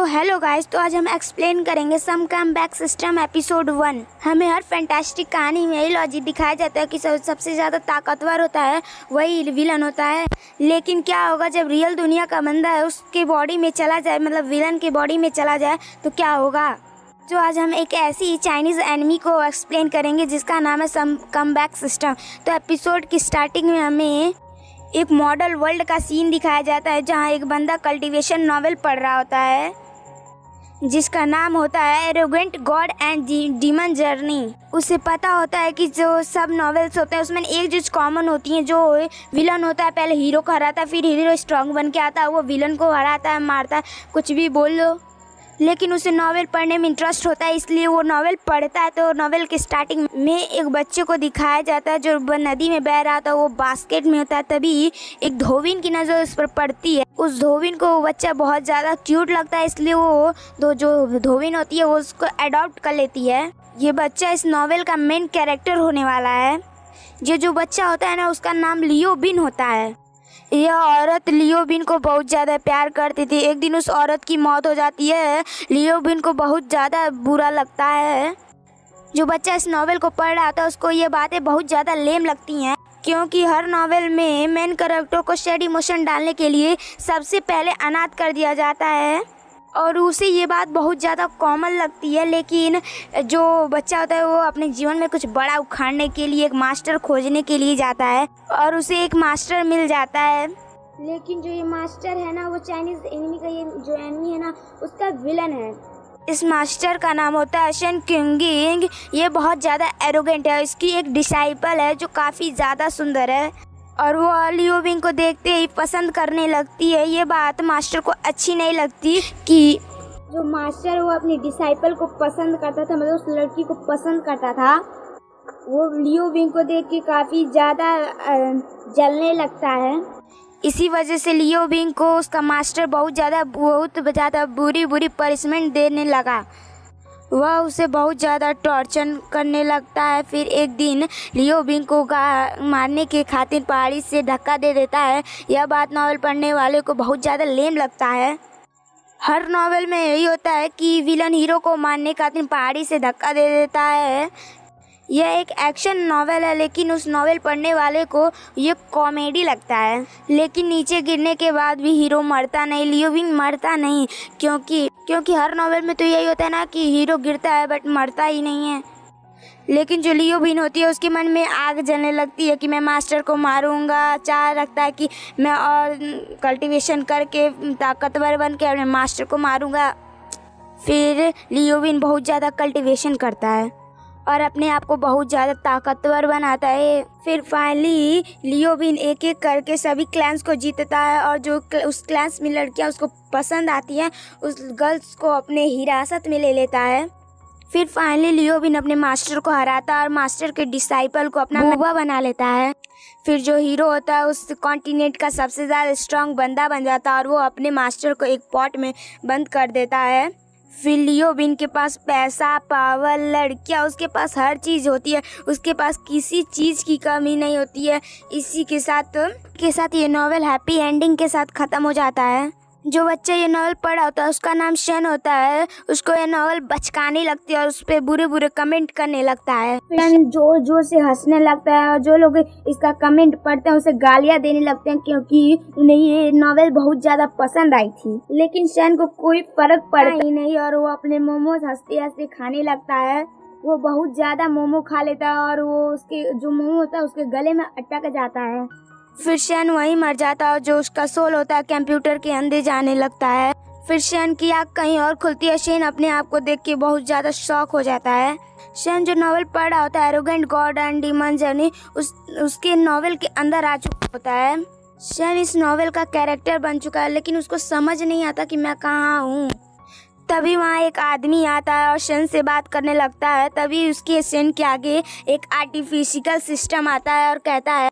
Hello guys, तो आज हम एक्सप्लेन करेंगे सम कम बैक सिस्टम एपिसोड 1। हमें हर फैंटास्टिक कहानी में यही लॉजिक दिखाया जाता है कि सबसे ज़्यादा ताकतवर होता है वही विलन होता है। लेकिन क्या होगा जब रियल दुनिया का बंदा है उसके बॉडी में चला जाए, मतलब विलन के बॉडी में चला जाए तो क्या होगा। तो आज हम एक ऐसी चाइनीज़ एनिमी को एक्सप्लेन करेंगे जिसका नाम है सम कम बैक सिस्टम। तो एपिसोड की स्टार्टिंग में हमें एक मॉडल वर्ल्ड का सीन दिखाया जाता है जहाँ एक बंदा कल्टीवेशन नॉवेल पढ़ रहा होता है जिसका नाम होता है arrogant God and demon journey. उसे पता होता है कि जो सब नॉवेल्स होते हैं उसमें एक चीज़ कॉमन होती है, जो विलन होता है पहले हीरो को हराता है, फिर हीरो स्ट्रांग बन के आता है, वो विलन को हराता है, मारता है, कुछ भी बोल लो। लेकिन उसे नॉवेल पढ़ने में इंटरेस्ट होता है इसलिए वो नॉवेल पढ़ता है। तो नॉवेल के स्टार्टिंग में एक बच्चे को दिखाया जाता है जो नदी में बह रहा था, वो बास्केट में होता है। तभी एक धोबिन की नज़र उस पर पड़ती है। उस धोबिन को वो बच्चा बहुत ज़्यादा क्यूट लगता है इसलिए वो जो धोबिन होती है वो उसको अडॉप्ट कर लेती है। ये बच्चा इस नॉवेल का मेन कैरेक्टर होने वाला है। ये जो बच्चा होता है ना उसका नाम लियो बिन होता है। यह औरत लियो बिन को बहुत ज़्यादा प्यार करती थी। एक दिन उस औरत की मौत हो जाती है। लियो बिन को बहुत ज़्यादा बुरा लगता है। जो बच्चा इस नॉवेल को पढ़ रहा था उसको ये बातें बहुत ज़्यादा लेम लगती हैं, क्योंकि हर नॉवेल में मेन कैरेक्टर को सैड इमोशन डालने के लिए सबसे पहले अनाथ कर दिया जाता है और उसे ये बात बहुत ज़्यादा कॉमन लगती है। लेकिन जो बच्चा होता है वो अपने जीवन में कुछ बड़ा उखाड़ने के लिए एक मास्टर खोजने के लिए जाता है और उसे एक मास्टर मिल जाता है। लेकिन जो ये मास्टर है ना वो चाइनीज़ एनिमी का, ये जो एनिमी है ना उसका विलन है। इस मास्टर का नाम होता है शन क्यूंगिंग। ये बहुत ज़्यादा एरोगेंट है। इसकी एक डिसाइपल है जो काफ़ी ज़्यादा सुंदर है और वो लियो बिन को देखते ही पसंद करने लगती है। ये बात मास्टर को अच्छी नहीं लगती कि जो मास्टर वो अपनी डिसाइपल को पसंद करता था, मतलब उस लड़की को पसंद करता था। वो लियो बिन को देख के काफ़ी ज़्यादा जलने लगता है। इसी वजह से लियो बिन को उसका मास्टर बहुत ज़्यादा बुरी पनिशमेंट देने लगा। वह उसे बहुत ज़्यादा टॉर्चर करने लगता है। फिर एक दिन लियो बिन को मारने के खातिर पहाड़ी से धक्का दे देता है। यह बात नॉवेल पढ़ने वाले को बहुत ज़्यादा लेम लगता है। हर नॉवेल में यही होता है कि विलन हीरो को मारने के खातिर पहाड़ी से धक्का दे देता है। यह एक एक्शन नॉवेल है लेकिन उस नॉवेल पढ़ने वाले को ये कॉमेडी लगता है। लेकिन नीचे गिरने के बाद भी हीरो मरता नहीं, लियो बिन मरता नहीं, क्योंकि हर नॉवेल में तो यही होता है ना कि हीरो गिरता है बट मरता ही नहीं है। लेकिन जो लियो बिन होती है उसके मन में आग जलने लगती है कि मैं मास्टर को मारूंगा। चाह रखता है कि मैं और कल्टीवेशन करके ताकतवर बन के अपने मास्टर को मारूंगा। फिर लियो बिन बहुत ज़्यादा कल्टीवेशन करता है और अपने आप को बहुत ज़्यादा ताकतवर बनाता है। फिर फाइनली लियो बिन एक एक करके सभी क्लैंस को जीतता है और जो उस क्लैंस में लड़कियां उसको पसंद आती हैं उस गर्ल्स को अपने हिरासत में ले लेता है। फिर फाइनली लियो बिन अपने मास्टर को हराता है और मास्टर के डिसाइपल को अपना बुआ बना लेता है। फिर जो हीरो होता है उस कॉन्टिनेंट का सबसे ज़्यादा स्ट्रांग बंदा बन जाता है और वो अपने मास्टर को एक पॉट में बंद कर देता है। फिर लियो बिन के पास पैसा, पावर, लड़कियां, उसके पास हर चीज़ होती है। उसके पास किसी चीज़ की कमी नहीं होती है। इसी के साथ ये नॉवेल हैप्पी एंडिंग के साथ ख़त्म हो जाता है। जो बच्चा ये नॉवेल पढ़ा होता है उसका नाम शन होता है। उसको ये नॉवेल बचकाने लगती है और उस पर बुरे कमेंट करने लगता है। शन जोर जोर से हंसने लगता है और जो लोग इसका कमेंट पढ़ते हैं उसे गालियाँ देने लगते हैं क्योंकि उन्हें ये नॉवेल बहुत ज़्यादा पसंद आई थी। लेकिन शन को कोई फर्क पड़ता ही नहीं और वो अपने मोमोज हंसते हंसते खाने लगता है। वो बहुत ज़्यादा मोमो खा लेता है और वो उसके जो मोमो होता है उसके गले में अटक जाता है। फिर शैन वहीं मर जाता है और जो उसका सोल होता है कंप्यूटर के अंदर जाने लगता है। फिर शैन की आँख कहीं और खुलती है। शैन अपने आप को देख के बहुत ज़्यादा शॉक हो जाता है। शैन जो नॉवेल पढ़ रहा होता है arrogant God and demon journey उसके नॉवेल के अंदर आ चुका होता है। शैन इस नॉवेल का कैरेक्टर बन चुका है लेकिन उसको समझ नहीं आता कि मैं कहाँ हूँ। तभी वहाँ एक आदमी आता है और शैन से बात करने लगता है। तभी उसके शैन के आगे एक आर्टिफिशियल सिस्टम आता है और कहता है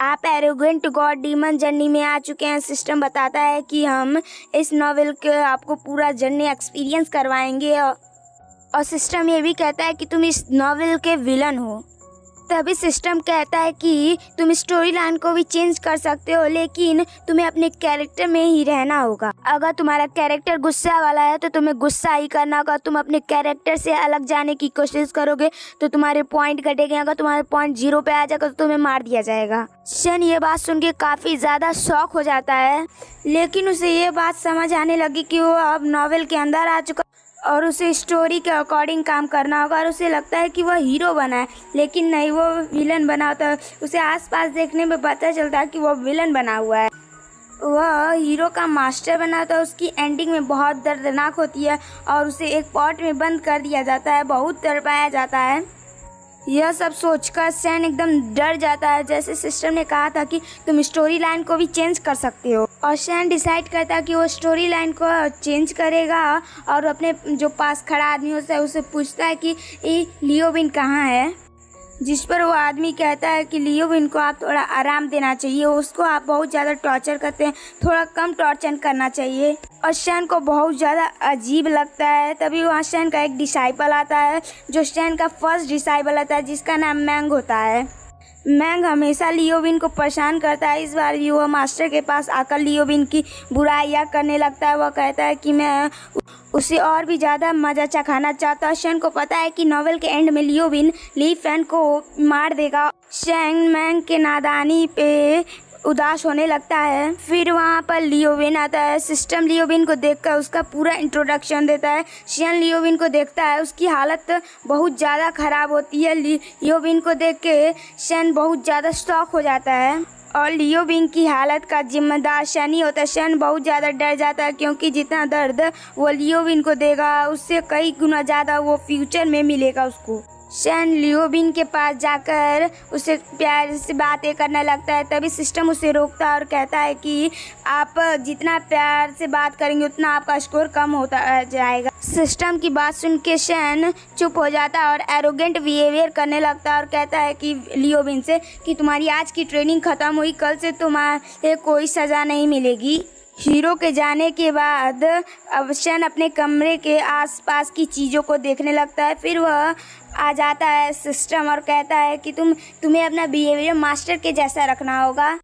आप एरोगेंट गॉड डीमन जर्नी में आ चुके हैं। सिस्टम बताता है कि हम इस नॉवेल के आपको पूरा जर्नी एक्सपीरियंस करवाएंगे और सिस्टम ये भी कहता है कि तुम इस नॉवेल के विलन हो। तभी सिस्टम कहता है कि तुम स्टोरी लाइन को भी चेंज कर सकते हो, लेकिन तुम्हें अपने कैरेक्टर में ही रहना होगा। अगर तुम्हारा कैरेक्टर गुस्सा वाला है तो तुम्हें गुस्सा ही करना होगा। तुम अपने कैरेक्टर से अलग जाने की कोशिश करोगे तो तुम्हारे पॉइंट घटेंगे। अगर तुम्हारे पॉइंट 0 पे आ जाएगा तो तुम्हें मार दिया जाएगा। शन ये बात सुन के काफ़ी ज़्यादा शॉक हो जाता है, लेकिन उसे ये बात समझ आने लगी कि वो अब नॉवेल के अंदर आ चुका और उसे स्टोरी के अकॉर्डिंग काम करना होगा। और उसे लगता है कि वह हीरो बना है, लेकिन नहीं, वो विलन बना होता है। उसे आसपास देखने में पता चलता है कि वो विलन बना हुआ है। वह हीरो का मास्टर बना था। उसकी एंडिंग में बहुत दर्दनाक होती है और उसे एक पॉट में बंद कर दिया जाता है, बहुत तड़पाया जाता है। यह सब सोचकर शैन एकदम डर जाता है। जैसे सिस्टम ने कहा था कि तुम स्टोरी लाइन को भी चेंज कर सकते हो, और शैन डिसाइड करता है कि वो स्टोरी लाइन को चेंज करेगा और अपने जो पास खड़ा आदमी होता है उसे पूछता है कि ये लियोविन कहाँ है, जिस पर वो आदमी कहता है कि लियोविन को आप थोड़ा आराम देना चाहिए, उसको आप बहुत ज़्यादा टॉर्चर करते हैं, थोड़ा कम टॉर्चर करना चाहिए। और शैन को बहुत ज़्यादा अजीब लगता है। तभी वहाँ शैन का एक डिसाइपल आता है, जो शैन का फर्स्ट डिसाइपल आता है, जिसका नाम मैंग होता है। मैंग हमेशा लियोविन को परेशान करता है। इस बार भी वह मास्टर के पास आकर लियोविन की बुराइयाँ करने लगता है। वह कहता है कि मैं उसे और भी ज़्यादा मज़ा चखाना चाहता है। शैन को पता है कि नॉवेल के एंड में लियोविन ली फैन को मार देगा। शैन मैंग के नादानी पे उदास होने लगता है। फिर वहाँ पर लियोविन आता है। सिस्टम लियोविन को देखकर उसका पूरा इंट्रोडक्शन देता है। शैन लियोविन को देखता है, उसकी हालत बहुत ज़्यादा ख़राब होती है। लियोविन को देख के शैन बहुत ज़्यादा शॉक हो जाता है और लियोविन की हालत का जिम्मेदार शैन ही होता है। शैन बहुत ज़्यादा डर जाता है, क्योंकि जितना दर्द वो लियोविन को देगा उससे कई गुना ज़्यादा वो फ्यूचर में मिलेगा उसको। शैन लियोविन के पास जाकर उसे प्यार से बातें करने लगता है। तभी सिस्टम उसे रोकता है और कहता है कि आप जितना प्यार से बात करेंगे उतना आपका स्कोर कम होता जाएगा। सिस्टम की बात सुन के शैन चुप हो जाता है और एरोगेंट बिहेवियर करने लगता है और कहता है कि लियोविन से कि तुम्हारी आज की ट्रेनिंग ख़त्म हुई, कल से तुम्हारे कोई सज़ा नहीं मिलेगी। हीरो के जाने के बाद अब शैन अपने कमरे के आसपास की चीज़ों को देखने लगता है। फिर वह आ जाता है सिस्टम और कहता है कि तुम्हें अपना बिहेवियर मास्टर के जैसा रखना होगा।